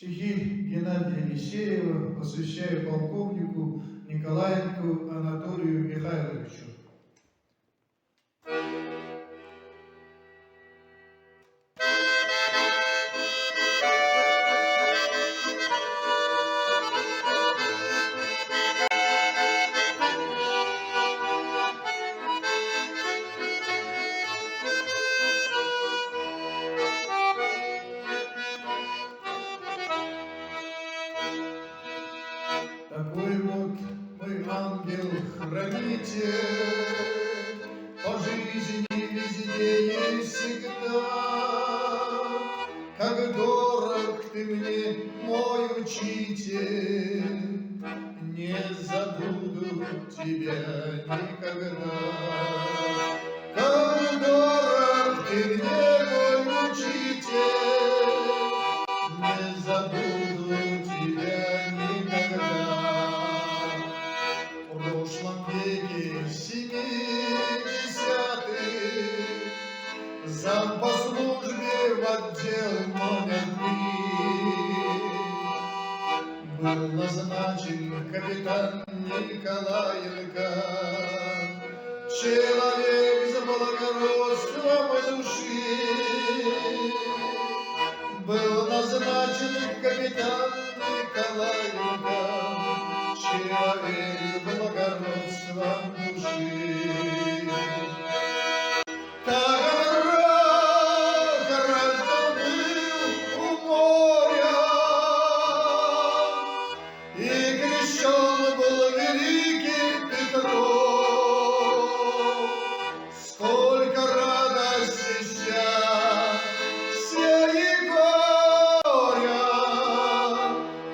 Стихи Геннадия Елисеева посвящаю полковнику Николаенку Анатолию Михайловичу. Такой вот мой ангел-хранитель, по жизни везде и всегда. Как дорог ты мне, мой учитель, не забуду тебя никогда. Как дорог ты мне, мой учитель, не забуду тебя никогда. В прошлом веке 70-х зам по службе в отдел номер 3 был назначен капитан Николаенко, человек с благородством души. Был назначен капитан Николаенко, человек с благородством души. Так граждан был у моря, и крещен был великий Петров. Сколько радости счастья и горя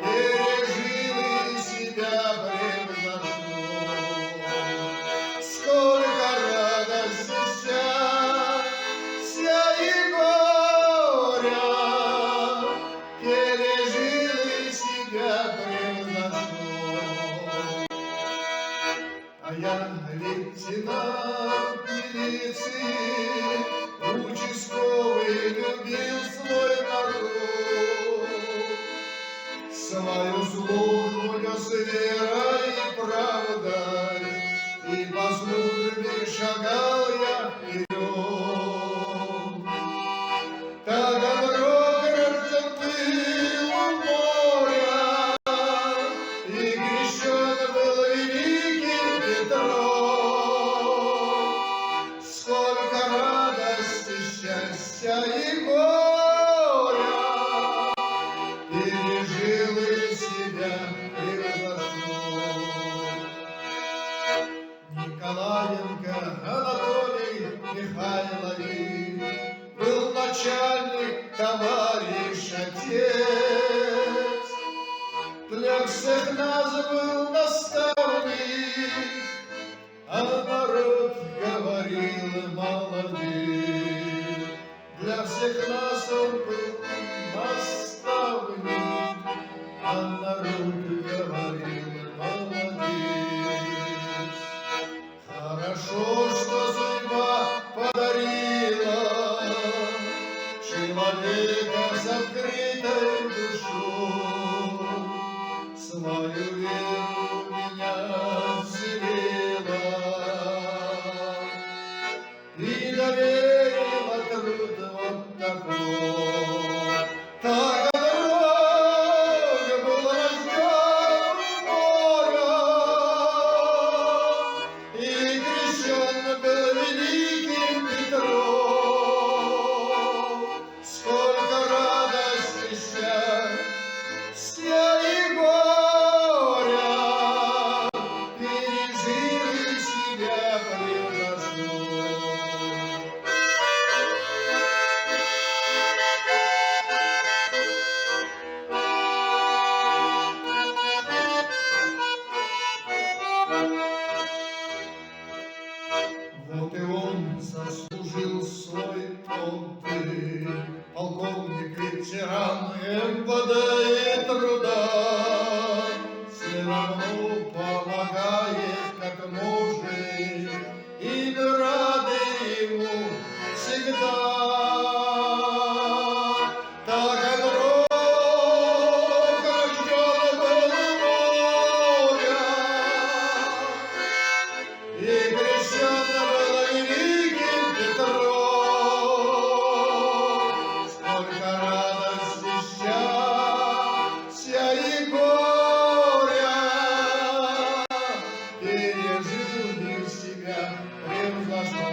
пережил и себя превзошел. Сколько радости счастья и горя пережил и себя превзошел. А я лейтенант милиции, участковый, любил свой народ. Свою службу нес верой и правдой, и по службе шагал я вперед. Так добро граждан был у моря, и крещен был великий Петров. Сколько радости, счастья и горя пережил и себя превзошел. Николаенко Анатолий Михайлович был начальник, товарищ, отец. Для всех нас был наставник, а народ говорил молодых. Для всех нас он был наставник, а народ говорил молодых. Хорошо, что судьба подарила человека с открытой душой. Свою веру в меня вселила и доверила труд вот такой. Так дорога был рожден у моря, и крещен был великим Петров. Сколько радости, счастья и горя пережил и себя превзошел. Вот и он заслужил свой подвиг, полковник, ветеран МВД и труда. Все равно помогает, как может, и мы рады ему всегда. Так наш